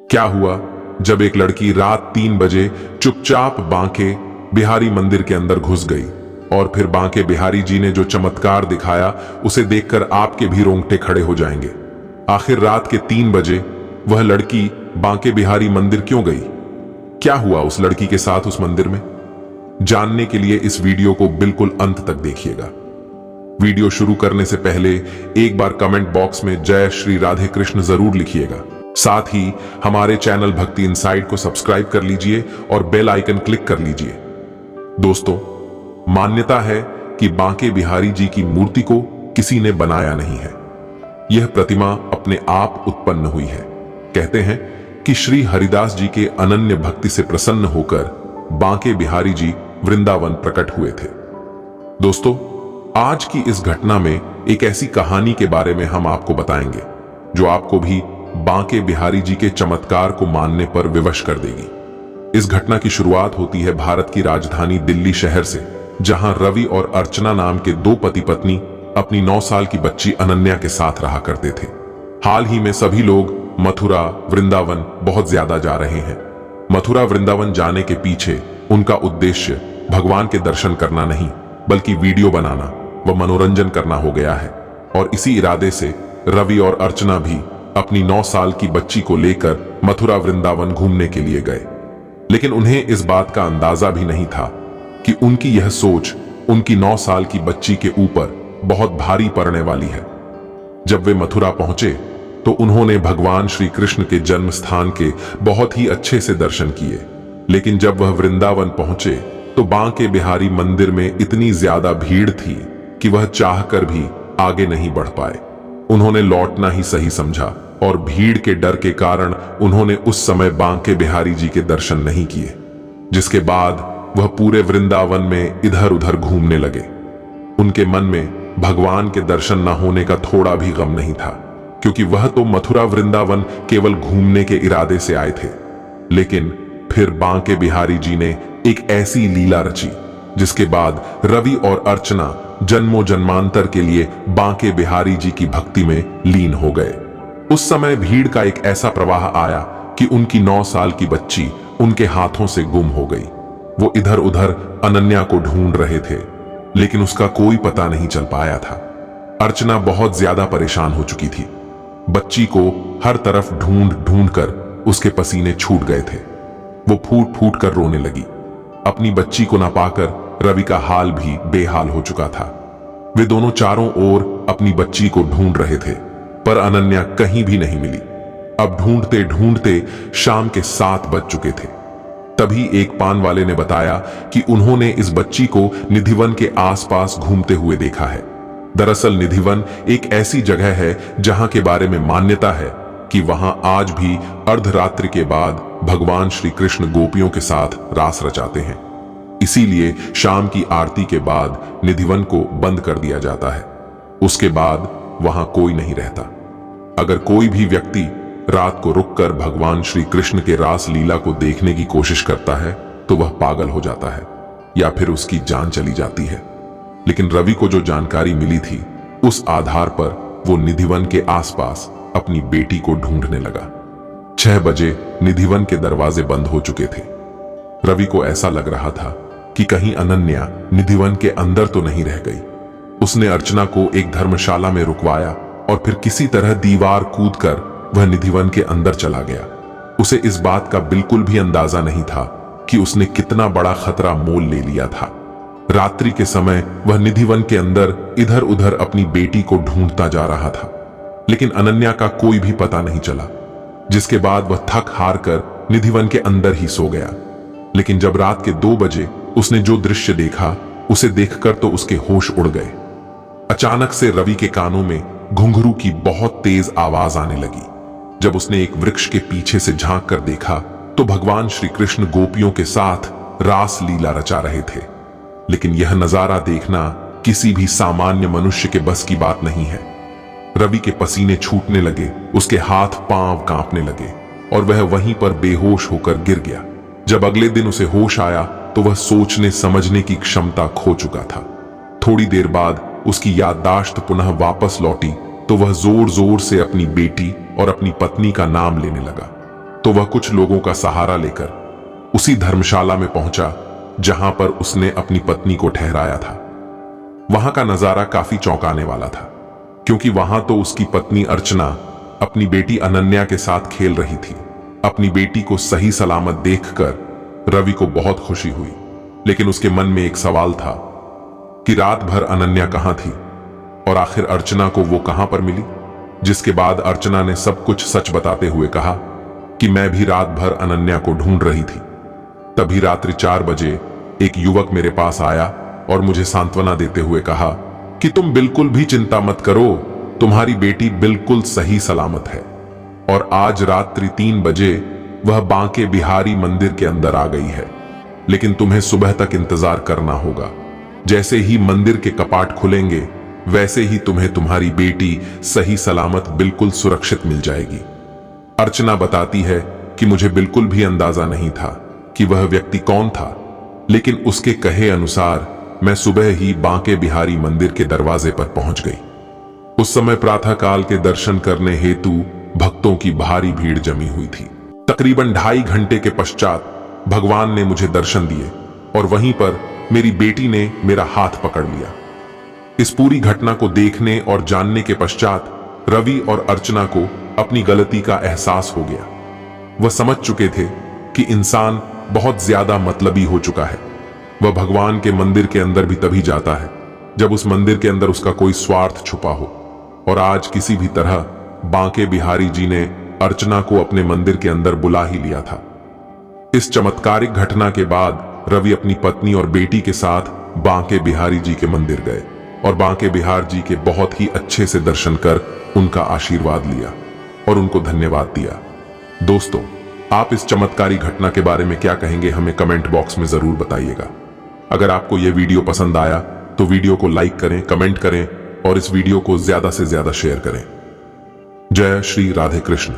क्या हुआ जब एक लड़की रात 3 बजे चुपचाप बांके बिहारी मंदिर के अंदर घुस गई और फिर बांके बिहारी जी ने जो चमत्कार दिखाया उसे देखकर आपके भी रोंगटे खड़े हो जाएंगे। आखिर रात के 3 बजे वह लड़की बांके बिहारी मंदिर क्यों गई? क्या हुआ उस लड़की के साथ उस मंदिर में? जानने के लिए इस वीडियो को बिल्कुल अंत तक देखिएगा। वीडियो शुरू करने से पहले एक बार कमेंट बॉक्स में जय श्री राधे कृष्ण जरूर लिखिएगा। साथ ही हमारे चैनल भक्ति इनसाइट को सब्सक्राइब कर लीजिए और बेल आइकन क्लिक कर लीजिए। दोस्तों, मान्यता है कि बांके बिहारी जी की मूर्ति को किसी ने बनाया नहीं है। यह प्रतिमा अपने आप उत्पन्न हुई है। कहते हैं कि श्री हरिदास जी के अनन्य भक्ति से प्रसन्न होकर बांके बिहारी जी वृंदावन प्रकट हुए थे। दोस्तों, आज की इस घटना में एक ऐसी कहानी के बारे में हम आपको बताएंगे जो आपको भी बांके बिहारी जी के चमत्कार को मानने पर विवश कर देगी। इस घटना की शुरुआत होती है भारत की राजधानी दिल्ली शहर से, जहां रवि और अर्चना नाम के 2 पति पत्नी अपनी 9 साल की बच्ची अनन्या के साथ रहा करते थे। हाल ही में सभी लोग मथुरा वृंदावन बहुत ज्यादा जा रहे हैं। मथुरा वृंदावन जाने के पीछे उनका उद्देश्य भगवान के दर्शन करना नहीं बल्कि वीडियो बनाना व मनोरंजन करना हो गया है। और इसी इरादे से रवि और अर्चना भी अपनी 9 साल की बच्ची को लेकर मथुरा वृंदावन घूमने के लिए गए। लेकिन उन्हें इस बात का अंदाजा भी नहीं था कि उनकी यह सोच उनकी 9 साल की बच्ची के ऊपर बहुत भारी पड़ने वाली है। जब वे मथुरा पहुंचे तो उन्होंने भगवान श्री कृष्ण के जन्म स्थान के बहुत ही अच्छे से दर्शन किए। लेकिन जब वह वृंदावन पहुंचे तो बांके बिहारी मंदिर में इतनी ज्यादा भीड़ थी कि वह चाहकर भी आगे नहीं बढ़ पाए। उन्होंने लौटना ही सही समझा और भीड़ के डर के कारण उन्होंने उस समय बांके बिहारी जी के दर्शन नहीं किए, जिसके बाद वह पूरे वृंदावन में इधर उधर घूमने लगे। उनके मन में भगवान के दर्शन न होने का थोड़ा भी गम नहीं था, क्योंकि वह तो मथुरा वृंदावन केवल घूमने के इरादे से आए थे। लेकिन फिर बांके बिहारी जी ने एक ऐसी लीला रची जिसके बाद रवि और अर्चना जन्मों जन्मांतर के लिए बांके बिहारी जी की भक्ति में लीन हो गए। उस समय भीड़ का एक ऐसा प्रवाह आया कि उनकी 9 साल की बच्ची उनके हाथों से गुम हो गई। वो इधर उधर अनन्या को ढूंढ रहे थे, लेकिन उसका कोई पता नहीं चल पाया था। अर्चना बहुत ज्यादा परेशान हो चुकी थी। बच्ची को हर तरफ ढूंढ ढूंढ कर उसके पसीने छूट गए थे। वो फूट फूट कर रोने लगी। अपनी बच्ची को ना पाकर रवि का हाल भी बेहाल हो चुका था। वे दोनों चारों ओर अपनी बच्ची को ढूंढ रहे थे, पर अनन्या कहीं भी नहीं मिली। अब ढूंढते ढूंढते शाम के 7 बज चुके थे। तभी एक पान वाले ने बताया कि उन्होंने इस बच्ची को निधिवन के आसपास घूमते हुए देखा है। दरअसल निधिवन एक ऐसी जगह है जहां के बारे में मान्यता है कि वहां आज भी अर्धरात्रि के बाद भगवान श्री कृष्ण गोपियों के साथ रास रचाते हैं। इसीलिए शाम की आरती के बाद निधिवन को बंद कर दिया जाता है। उसके बाद वहां कोई नहीं रहता। अगर कोई भी व्यक्ति रात को रुककर भगवान श्री कृष्ण के रास लीला को देखने की कोशिश करता है तो वह पागल हो जाता है या फिर उसकी जान चली जाती है। लेकिन रवि को जो जानकारी मिली थी उस आधार पर वो निधिवन के आसपास अपनी बेटी को ढूंढने लगा। 6 बजे निधिवन के दरवाजे बंद हो चुके थे। रवि को ऐसा लग रहा था कि कहीं अनन्या निधिवन के अंदर तो नहीं रह गई। उसने अर्चना को एक धर्मशाला में रुकवाया और फिर किसी तरह दीवार कूदकर वह निधिवन के अंदर चला गया। उसे इस बात का बिल्कुल भी अंदाजा नहीं था कि उसने कितना बड़ा खतरा मोल ले लिया था। रात्रि के समय वह निधिवन के अंदर इधर उधर अपनी बेटी को ढूंढता जा रहा था, लेकिन अनन्या का कोई भी पता नहीं चला। जिसके बाद वह थक हार कर निधिवन के अंदर ही सो गया। लेकिन जब रात के 2 बजे उसने जो दृश्य देखा उसे देखकर तो उसके होश उड़ गए। अचानक से रवि के कानों में घुंघरू की बहुत तेज आवाज आने लगी। जब उसने एक वृक्ष के पीछे से झांक कर देखा तो भगवान श्री कृष्ण गोपियों के साथ रास लीला रचा रहे थे। लेकिन यह नजारा देखना किसी भी सामान्य मनुष्य के बस की बात नहीं है। रवि के पसीने छूटने लगे, उसके हाथ पांव कांपने लगे और वह वहीं पर बेहोश होकर गिर गया। जब अगले दिन उसे होश आया तो वह सोचने समझने की क्षमता खो चुका था। थोड़ी देर बाद उसकी याददाश्त पुनः वापस लौटी तो वह जोर जोर से अपनी बेटी और अपनी पत्नी का नाम लेने लगा। तो वह कुछ लोगों का सहारा लेकर उसी धर्मशाला में पहुंचा जहां पर उसने अपनी पत्नी को ठहराया था। वहां का नजारा काफी चौंकाने वाला था, क्योंकि वहां तो उसकी पत्नी अर्चना अपनी बेटी अनन्या के साथ खेल रही थी। अपनी बेटी को सही सलामत देखकर रवि को बहुत खुशी हुई, लेकिन उसके मन में एक सवाल था कि रात भर अनन्या कहां थी और आखिर अर्चना को वो कहां पर मिली। जिसके बाद अर्चना ने सब कुछ सच बताते हुए कहा कि मैं भी रात भर अनन्या को ढूंढ रही थी। तभी रात्रि 4 बजे एक युवक मेरे पास आया और मुझे सांत्वना देते हुए कहा कि तुम बिल्कुल भी चिंता मत करो, तुम्हारी बेटी बिल्कुल सही सलामत है और आज रात्रि 3 बजे वह बांके बिहारी मंदिर के अंदर आ गई है। लेकिन तुम्हें सुबह तक इंतजार करना होगा। जैसे ही मंदिर के कपाट खुलेंगे वैसे ही तुम्हें तुम्हारी बेटी सही सलामत बिल्कुल सुरक्षित मिल जाएगी। अर्चना बताती है कि मुझे बिल्कुल भी अंदाजा नहीं था कि वह व्यक्ति कौन था, लेकिन उसके कहे अनुसार मैं सुबह ही बांके बिहारी मंदिर के दरवाजे पर पहुंच गई। उस समय प्रातः काल के दर्शन करने हेतु भक्तों की भारी भीड़ जमी हुई थी। तकरीबन 2.5 घंटे के पश्चात भगवान ने मुझे दर्शन दिए और वहीं पर मेरी बेटी ने मेरा हाथ पकड़ लिया। इस पूरी घटना को देखने और जानने के पश्चात रवि और अर्चना को अपनी गलती का एहसास हो गया। वह समझ चुके थे कि इंसान बहुत ज्यादा मतलबी हो चुका है। वह भगवान के मंदिर के अंदर भी तभी जाता है जब उस मंदिर के अंदर उसका कोई स्वार्थ छुपा हो, और आज किसी भी तरह बांके बिहारी जी ने अर्चना को अपने मंदिर के अंदर बुला ही लिया था। इस चमत्कारिक घटना के बाद रवि अपनी पत्नी और बेटी के साथ बांके बिहारी जी के मंदिर गए और बांके बिहार जी के बहुत ही अच्छे से दर्शन कर उनका आशीर्वाद लिया और उनको धन्यवाद दिया। दोस्तों, आप इस चमत्कारी घटना के बारे में क्या कहेंगे, हमें कमेंट बॉक्स में जरूर बताइएगा। अगर आपको यह वीडियो पसंद आया तो वीडियो को लाइक करें, कमेंट करें और इस वीडियो को ज्यादा से ज्यादा शेयर करें। जय श्री राधे कृष्ण।